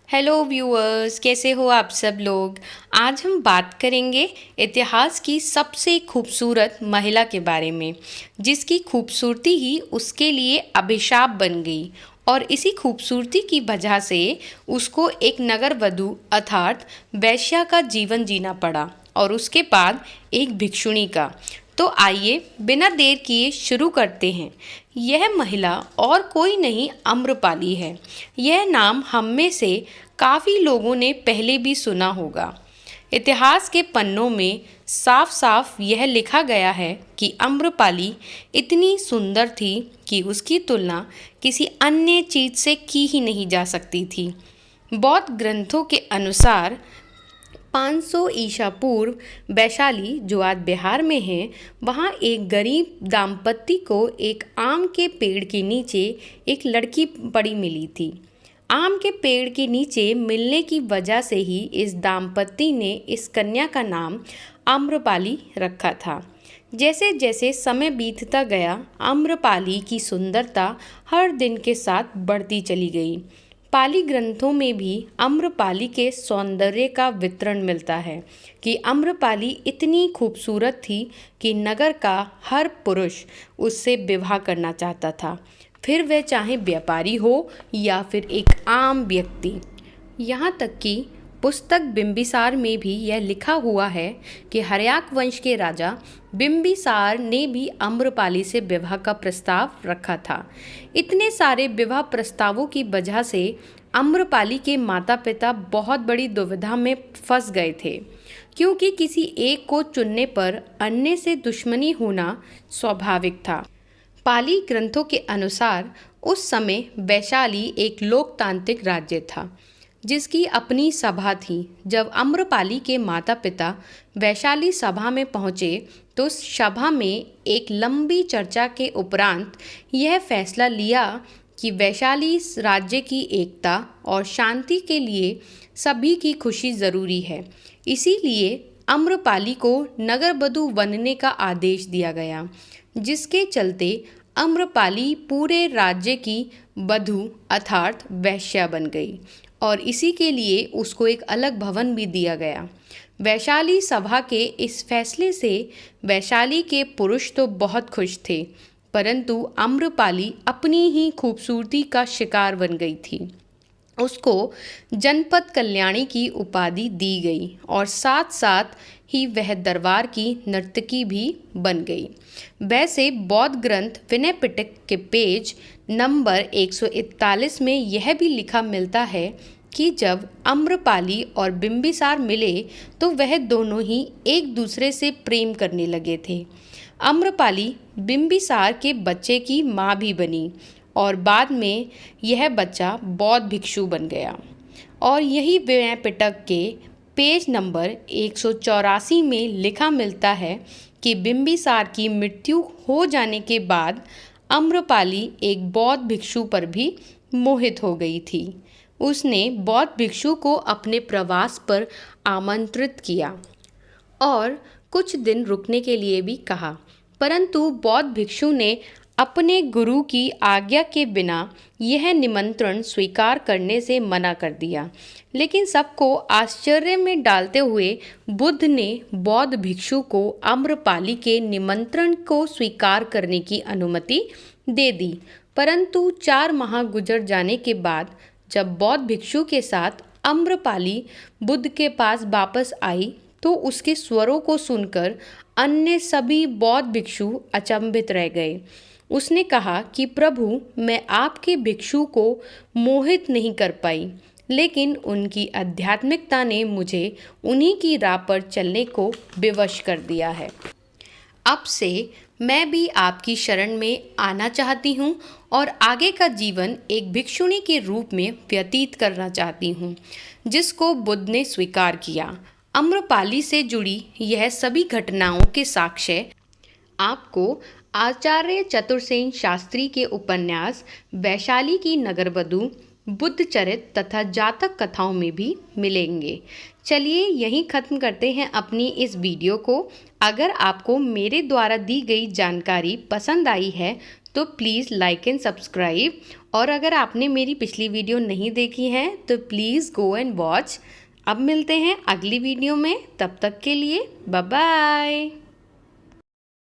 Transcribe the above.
Hello viewers, कैसे हो आप सब लोग। आज हम बात करेंगे इतिहास की सबसे खूबसूरत महिला के बारे में, जिसकी खूबसूरती ही उसके लिए अभिशाप बन गई और इसी खूबसूरती की वजह से उसको एक नगर वधू अर्थात वैश्या का जीवन जीना पड़ा और उसके बाद एक भिक्षुणी का। तो आइए बिना देर किए शुरू करते हैं। यह महिला और कोई नहीं अम्रपाली है। यह नाम हम में से काफ़ी लोगों ने पहले भी सुना होगा। इतिहास के पन्नों में साफ साफ यह लिखा गया है कि अम्रपाली इतनी सुंदर थी कि उसकी तुलना किसी अन्य चीज़ से की ही नहीं जा सकती थी। बौद्ध ग्रंथों के अनुसार 500 ईसा पूर्व वैशाली, जो आज बिहार में है, वहाँ एक गरीब दाम्पत्य को एक आम के पेड़ के नीचे एक लड़की पड़ी मिली थी। आम के पेड़ के नीचे मिलने की वजह से ही इस दाम्पत्य ने इस कन्या का नाम आम्रपाली रखा था। जैसे जैसे समय बीतता गया, आम्रपाली की सुंदरता हर दिन के साथ बढ़ती चली गई। पाली ग्रंथों में भी आम्रपाली के सौंदर्य का विवरण मिलता है कि आम्रपाली इतनी खूबसूरत थी कि नगर का हर पुरुष उससे विवाह करना चाहता था, फिर वह चाहे व्यापारी हो या फिर एक आम व्यक्ति। यहाँ तक कि पुस्तक बिंबिसार में भी यह लिखा हुआ है कि हर्याक वंश के राजा बिंबिसार ने भी आम्रपाली से विवाह का प्रस्ताव रखा था। इतने सारे विवाह प्रस्तावों की वजह से आम्रपाली के माता पिता बहुत बड़ी दुविधा में फंस गए थे, क्योंकि किसी एक को चुनने पर अन्य से दुश्मनी होना स्वाभाविक था। पाली ग्रंथों के अनुसार उस समय वैशाली एक लोकतांत्रिक राज्य था, जिसकी अपनी सभा थी। जब आम्रपाली के माता पिता वैशाली सभा में पहुँचे तो उस सभा में एक लंबी चर्चा के उपरांत यह फैसला लिया कि वैशाली राज्य की एकता और शांति के लिए सभी की खुशी ज़रूरी है। इसीलिए आम्रपाली को नगरवधू बनने का आदेश दिया गया, जिसके चलते आम्रपाली पूरे राज्य की वधू अर्थात वैश्या बन गई और इसी के लिए उसको एक अलग भवन भी दिया गया। वैशाली सभा के इस फैसले से वैशाली के पुरुष तो बहुत खुश थे, परंतु आम्रपाली अपनी ही खूबसूरती का शिकार बन गई थी। उसको जनपद कल्याणी की उपाधि दी गई और साथ साथ ही वह दरबार की नर्तकी भी बन गई। वैसे बौद्ध ग्रंथ विनय पिटक के पेज नंबर 141 में यह भी लिखा मिलता है कि जब आम्रपाली और बिंबिसार मिले तो वह दोनों ही एक दूसरे से प्रेम करने लगे थे। आम्रपाली बिंबिसार के बच्चे की माँ भी बनी और बाद में यह बच्चा बौद्ध भिक्षु बन गया। और यही विनय पिटक के पेज नंबर 184 में लिखा मिलता है कि बिंबिसार की मृत्यु हो जाने के बाद आम्रपाली एक बौद्ध भिक्षु पर भी मोहित हो गई थी। उसने बौद्ध भिक्षु को अपने प्रवास पर आमंत्रित किया और कुछ दिन रुकने के लिए भी कहा, परंतु बौद्ध भिक्षु ने अपने गुरु की आज्ञा के बिना यह निमंत्रण स्वीकार करने से मना कर दिया। लेकिन सबको आश्चर्य में डालते हुए बुद्ध ने बौद्ध भिक्षु को आम्रपाली के निमंत्रण को स्वीकार करने की अनुमति दे दी। परंतु 4 माह गुजर जाने के बाद जब बौद्ध भिक्षु के साथ आम्रपाली बुद्ध के पास वापस आई तो उसके स्वरों को सुनकर अन्य सभी बौद्ध भिक्षु अचंभित रह गए। उसने कहा कि प्रभु, मैं आपके भिक्षु को मोहित नहीं कर पाई, लेकिन उनकी आध्यात्मिकता ने मुझे उन्हीं की राह पर चलने को विवश कर दिया है। अब से मैं भी आपकी शरण में आना चाहती हूँ और आगे का जीवन एक भिक्षुणी के रूप में व्यतीत करना चाहती हूँ, जिसको बुद्ध ने स्वीकार किया। आम्रपाली से जुड़ी यह सभी घटनाओं के साक्ष्य आपको आचार्य चतुर्सेन शास्त्री के उपन्यास वैशाली की नगरवधू, बुद्धचरित तथा जातक कथाओं में भी मिलेंगे। चलिए यहीं ख़त्म करते हैं अपनी इस वीडियो को। अगर आपको मेरे द्वारा दी गई जानकारी पसंद आई है तो प्लीज़ लाइक एंड सब्सक्राइब। और अगर आपने मेरी पिछली वीडियो नहीं देखी है तो प्लीज़ गो एंड वॉच। अब मिलते हैं अगली वीडियो में, तब तक के लिए बाय बाय।